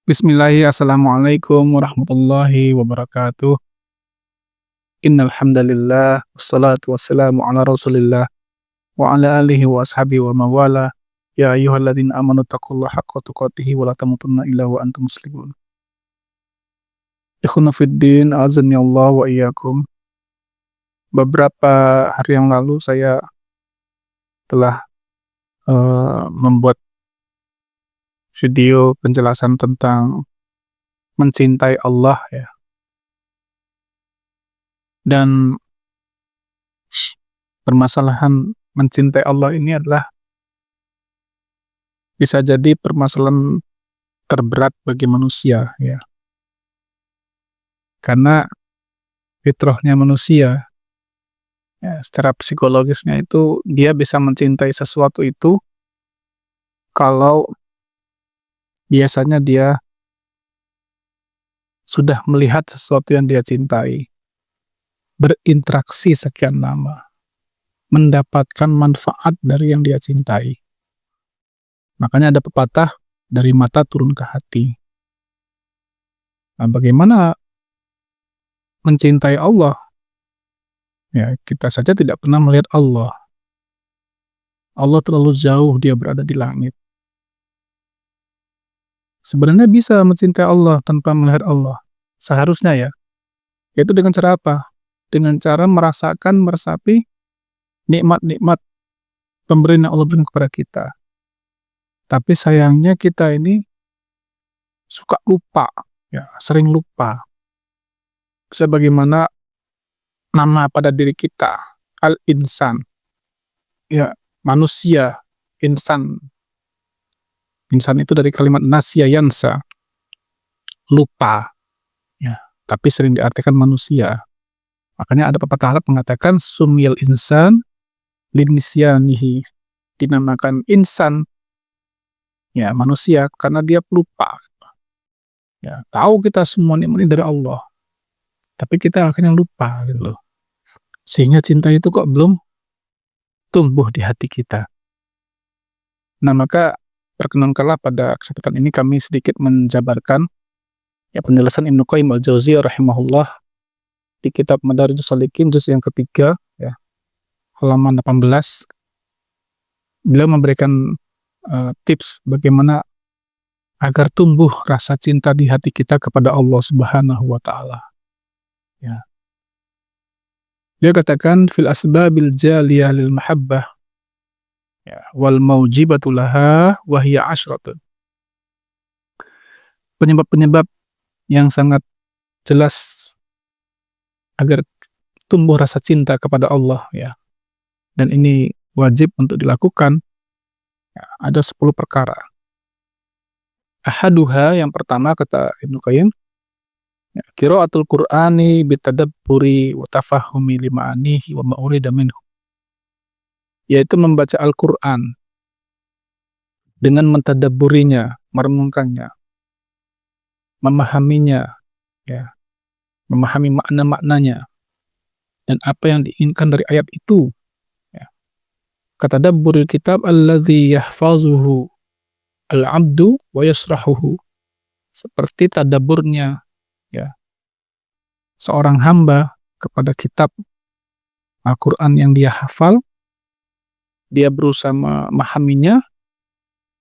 Assalamualaikum warahmatullahi wabarakatuh. Innal hamdalillah wassalatu wassalamu ala Rasulillah wa ala alihi wa ashabihi wa mawala. Ya ayyuhalladzina amanu taqullaha haqqa tuqatih wa la tamutunna illa wa antum muslimun. Ikhwana fid din, azani Allah wa iyyakum. Beberapa hari yang lalu saya telah membuat video penjelasan tentang mencintai Allah ya. Dan permasalahan mencintai Allah ini adalah bisa jadi permasalahan terberat bagi manusia ya. Karena fitrahnya manusia ya, secara psikologisnya itu dia bisa mencintai sesuatu itu kalau biasanya dia sudah melihat sesuatu yang dia cintai, berinteraksi sekian lama, mendapatkan manfaat dari yang dia cintai. Makanya ada pepatah, dari mata turun ke hati. Nah, bagaimana mencintai Allah? Ya, kita saja tidak pernah melihat Allah. Allah terlalu jauh, dia berada di langit. Sebenarnya bisa mencintai Allah tanpa melihat Allah. Seharusnya ya. Yaitu dengan cara apa? Dengan cara meresapi nikmat-nikmat pemberian yang Allah berikan kepada kita. Tapi sayangnya kita ini suka lupa, ya, sering lupa. Sebagaimana nama pada diri kita, al-insan. Ya, manusia, insan. Insan itu dari kalimat nasya yansa, lupa. Ya, tapi sering diartikan manusia. Makanya ada pepatah Arab mengatakan sumyal insan linisyanihi, dinamakan insan ya manusia karena dia lupa. Ya, tahu kita semua nikmat dari Allah. Tapi kita akhirnya lupa gitu loh. Sehingga cinta itu kok belum tumbuh di hati kita. Nah, maka perkenankanlah pada kesempatan ini kami sedikit menjabarkan ya penjelasan Ibnu Qayyim al-Jauziyah rahimahullah di kitab Madarijus Shalikin juz yang ketiga ya, halaman 18. Beliau memberikan tips bagaimana agar tumbuh rasa cinta di hati kita kepada Allah Subhanahu wa taala. Ya. Dia katakan fil asbabil jaliyah lil mahabbah ya, wal maujibatu laha wa hiya asyratun. Penyebab-penyebab yang sangat jelas agar tumbuh rasa cinta kepada Allah ya. Dan ini wajib untuk dilakukan. Ya, ada 10 perkara. Ahaduha, yang pertama kata Ibnu Qayyim, ya, qiraatul Qur'ani bitadabburi wa tafahumi lima'anihi wa ma'urida minhu. Yaitu membaca Al-Qur'an dengan mentadabburinya, merenungkannya, memahaminya, ya, memahami makna-maknanya dan apa yang diinginkan dari ayat itu. Ya. Katadabburil kitab alladzi yahfazuhu al-'abdu wa yasrahuhu. Seperti tadabburnya ya seorang hamba kepada kitab Al-Qur'an yang dia hafal, dia berusaha memahaminya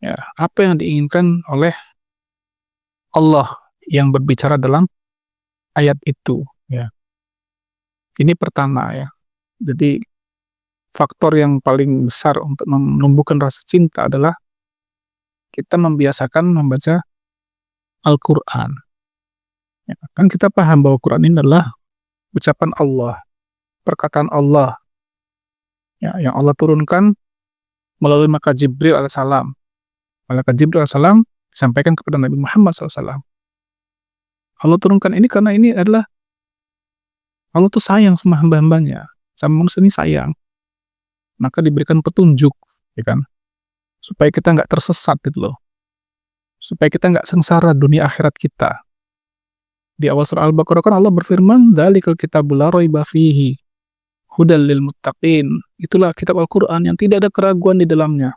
ya, apa yang diinginkan oleh Allah yang berbicara dalam ayat itu ya. Ini pertama ya. Jadi faktor yang paling besar untuk menumbuhkan rasa cinta adalah kita membiasakan membaca Al-Qur'an. Ya, kan kita paham bahwa Quran ini adalah ucapan Allah, perkataan Allah ya, yang Allah turunkan melalui malaikat Jibril alaihissalam. Malaikat Jibril alaihissalam disampaikan kepada Nabi Muhammad SAW. Allah turunkan ini karena ini adalah Allah tuh sayang sama hamba-hambanya, sama manusia ini sayang. Maka diberikan petunjuk, ya kan, supaya kita nggak tersesat gitu loh, supaya kita nggak sengsara dunia akhirat kita. Di awal surah Al-Baqarah kan Allah berfirman, "Dzalikal kitabul la raiba fihi hudal lil muttaqin." Itulah kitab Al-Qur'an yang tidak ada keraguan di dalamnya.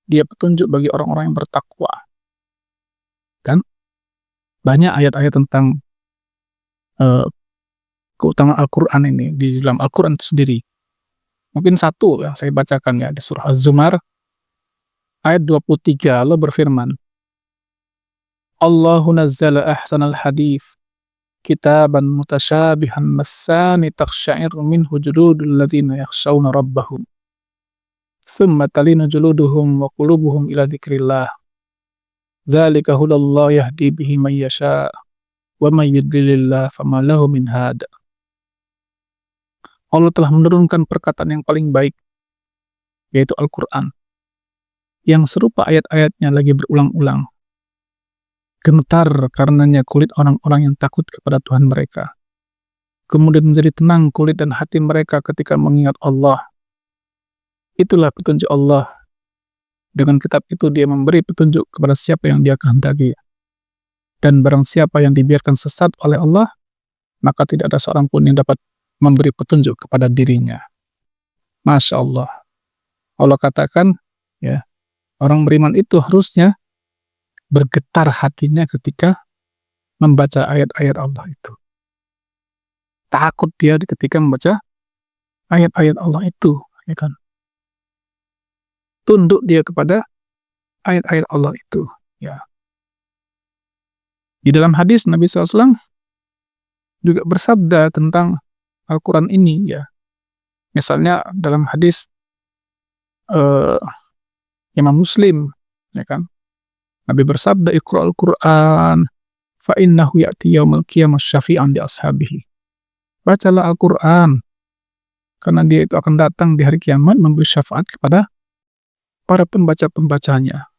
Dia petunjuk bagi orang-orang yang bertakwa. Kan? banyak ayat-ayat tentang keutamaan Al-Quran ini di dalam Al-Quran itu sendiri. Mungkin satu yang saya bacakan ya, di surah Az-Zumar ayat 23, Allah berfirman, Allahu nazzala ahsanal hadith kitaban mutasyabihan massani takhsya'iru minhu juludul ladzina yakhshawna rabbahum thumma talinu juluduhum wa qulubuhum ila dzikrillah dzalika hudallah yahdi bihi man yasha wa may yudlilillah fama lahu min had. Allah telah menurunkan perkataan yang paling baik, yaitu Al-Quran, yang serupa ayat-ayatnya lagi berulang-ulang. Gemetar karenanya kulit orang-orang yang takut kepada Tuhan mereka. Kemudian menjadi tenang kulit dan hati mereka ketika mengingat Allah. Itulah petunjuk Allah. Dengan kitab itu dia memberi petunjuk kepada siapa yang dia kehendaki. Dan barang siapa yang dibiarkan sesat oleh Allah, maka tidak ada seorang pun yang dapat memberi petunjuk kepada dirinya. Masya Allah. Allah katakan, ya, orang beriman itu harusnya bergetar hatinya ketika membaca ayat-ayat Allah itu. Takut dia ketika membaca ayat-ayat Allah itu, ya kan? Tunduk dia kepada ayat-ayat Allah itu, ya. Di dalam hadis Nabi SAW juga bersabda tentang Al-Quran ini, ya. Misalnya dalam hadis Imam Muslim, ya kan? Nabi bersabda, Iqra'ul Qur'an fa innahu ya'ti yaumil qiyamah syafi'an di ashabihi. Bacalah Al-Qur'an karena dia itu akan datang di hari kiamat memberi syafaat kepada para pembaca-pembacanya,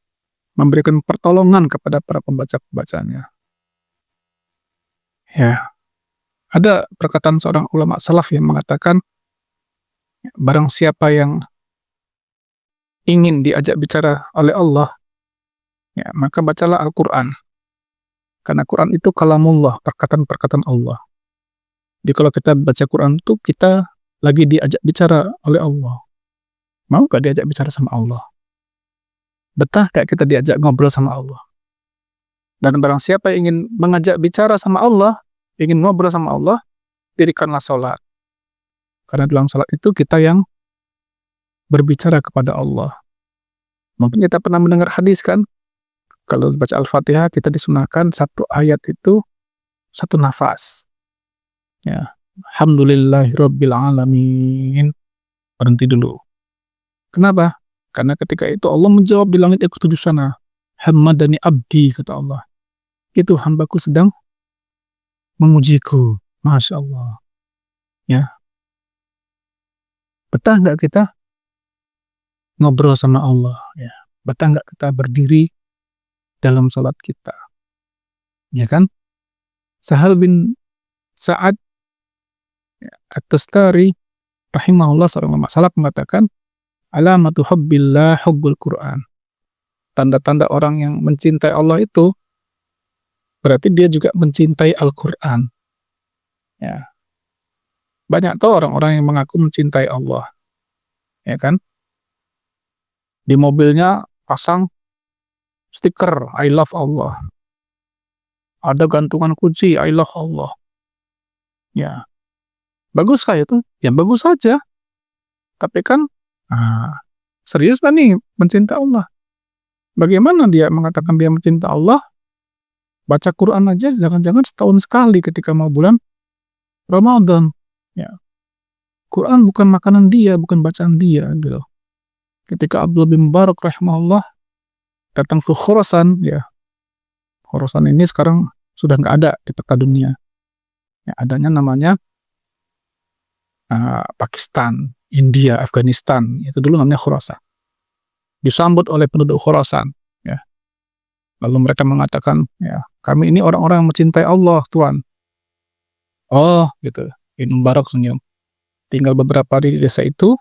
memberikan pertolongan kepada para pembaca-pembacanya. Ya. Ada perkataan seorang ulama salaf yang mengatakan, barang siapa yang ingin diajak bicara oleh Allah, ya, maka bacalah Al-Quran. Karena Quran itu kalamullah, perkataan-perkataan Allah. Jadi kalau kita baca Quran itu kita lagi diajak bicara oleh Allah. Mau gak diajak bicara sama Allah? Betah gak kita diajak ngobrol sama Allah? Dan barang siapa yang ingin mengajak bicara sama Allah, ingin ngobrol sama Allah, dirikanlah sholat. Karena dalam sholat itu kita yang berbicara kepada Allah. Mungkin kita pernah mendengar hadis kan? Kalau baca Al-Fatihah kita disunahkan satu ayat itu satu nafas. Ya, Alhamdulillahirabbil alamin. Berhenti dulu. Kenapa? Karena ketika itu Allah menjawab di langit yang ketujuh sana. Hammadani abdi, kata Allah. Itu hambaku sedang memujiku. Masya Allah. Ya. Betah nggak kita ngobrol sama Allah? Ya. Betah nggak kita berdiri dalam salat kita, ya kan? Sahal bin Sa'ad At-Tustari rahimahullah, seorang ulama salaf, mengatakan, alamatu hubbillah hubbul Quran. Tanda-tanda orang yang mencintai Allah itu berarti dia juga mencintai Al-Quran. Ya. Banyak tuh orang-orang yang mengaku mencintai Allah, ya kan? Di mobilnya pasang stiker I love Allah. Ada gantungan kunci I love Allah. Ya. Bagus kayak itu? Ya bagus saja. Tapi kan serius kan nih mencinta Allah? Bagaimana dia mengatakan dia mencinta Allah? Baca Quran aja jangan-jangan setahun sekali ketika mau bulan Ramadan. Ya. Quran bukan makanan dia, bukan bacaan dia gitu. Ketika Abdullah bin Mubarak rahimahullah datang ke Khurasan, ya, Khurasan ini sekarang sudah nggak ada di peta dunia. Ya, adanya namanya Pakistan, India, Afghanistan. Itu dulu namanya Khurasan. Disambut oleh penduduk Khurasan. Ya. Lalu mereka mengatakan, ya, kami ini orang-orang yang mencintai Allah, Tuhan. Oh, gitu. Ibn Mubarak senyum. Tinggal beberapa hari di desa itu.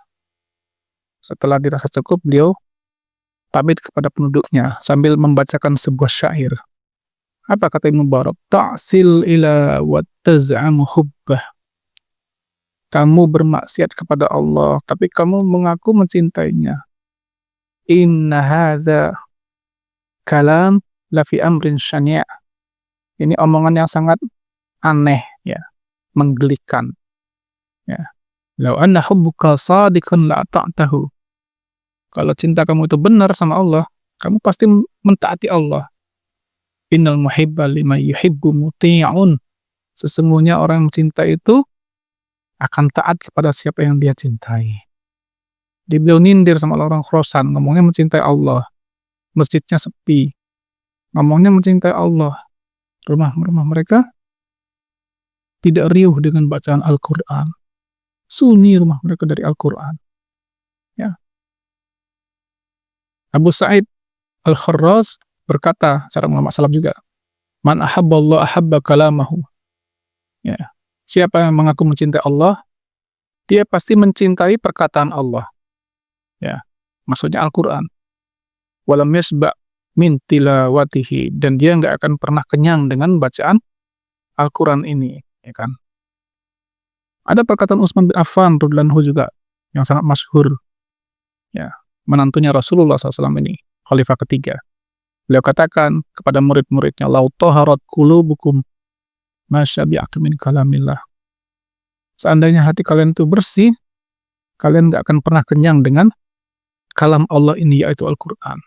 Setelah dirasa cukup, beliau pamit kepada penduduknya sambil membacakan sebuah syair. Apa kata Ibnu Mubarak? Ta'sil ila wa taz'amu hubbah. Kamu bermaksiat kepada Allah, tapi kamu mengaku mencintainya. Inna hadza kalam la fi amrin syani'. Ini omongan yang sangat aneh ya, menggelikan ya. "Lau anna hubbuka shadiqan la ata'tahu." Kalau cinta kamu itu benar sama Allah, kamu pasti mentaati Allah. "Innal muhibba liman yuhibbu muti'un." Sesungguhnya orang yang mencinta itu akan taat kepada siapa yang dia cintai. Dia beliau nyindir sama orang Khorasan, ngomongnya mencintai Allah, masjidnya sepi, ngomongnya mencintai Allah, rumah-rumah mereka tidak riuh dengan bacaan Al-Quran, sunyi rumah mereka dari Al-Quran. Ya. Abu Sa'id Al-Kharraz berkata, seorang ulama salaf juga, "Man ahabba Allah ahabba kalamahu." Ya. Siapa yang mengaku mencintai Allah, dia pasti mencintai perkataan Allah. Ya. Maksudnya Al-Quran. Walam yasba' min tilawatihi, dan dia nggak akan pernah kenyang dengan bacaan Al-Quran ini, ya kan? Ada perkataan Utsman bin Affan radhiyallahu anhu juga yang sangat masyhur, ya, menantunya Rasulullah SAW ini, khalifah ketiga. Beliau katakan kepada murid-muridnya, "Lau taharat qulubukum ma syabi'tu min kalamillah." Seandainya hati kalian itu bersih, kalian nggak akan pernah kenyang dengan kalam Allah ini, yaitu Al-Quran.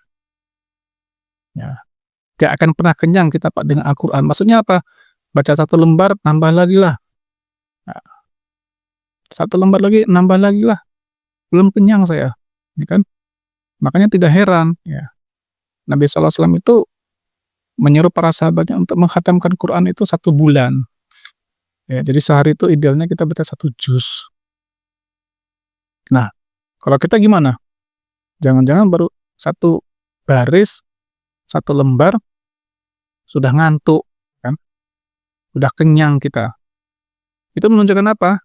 Ya. Nggak akan pernah kenyang kita Pak dengan Al-Quran. Maksudnya apa? Baca satu lembar, nambah lagi lah. Nah, satu lembar lagi, nambah lagi lah. Belum kenyang saya. Ya kan? Makanya tidak heran. Ya. Nabi SAW itu menyuruh para sahabatnya untuk menghatamkan Quran itu 1 bulan. Ya, jadi sehari itu idealnya kita baca 1 juz. Nah, kalau kita gimana? Jangan-jangan baru 1 baris, 1 lembar, sudah ngantuk, kan? Sudah kenyang kita. Itu menunjukkan apa?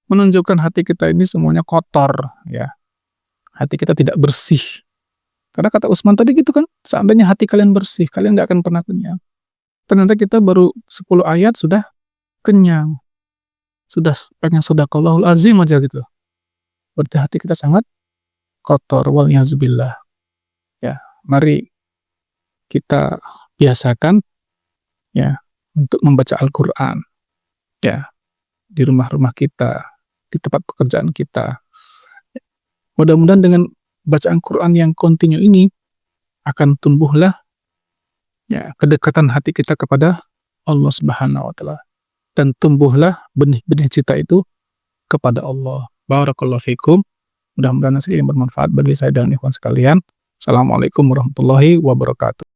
Menunjukkan hati kita ini semuanya kotor, ya. Hati kita tidak bersih. Karena kata Utsman tadi gitu kan, seandainya hati kalian bersih, kalian nggak akan pernah kenyang. Ternyata kita baru 10 ayat sudah kenyang. Sudah pengen shadaqallahul azim aja gitu. Berarti hati kita sangat kotor, wal'iyazubillah. Ya, mari kita biasakan ya untuk membaca Al-Quran ya di rumah-rumah kita, di tempat pekerjaan kita. Mudah-mudahan dengan bacaan Quran yang kontinu ini akan tumbuhlah ya kedekatan hati kita kepada Allah Subhanahu wa taala, dan tumbuhlah benih-benih cinta itu kepada Allah. Barakallahu fikum. Mudah-mudahan ini bermanfaat bagi saya dan ikhwan sekalian. Assalamualaikum warahmatullahi wabarakatuh.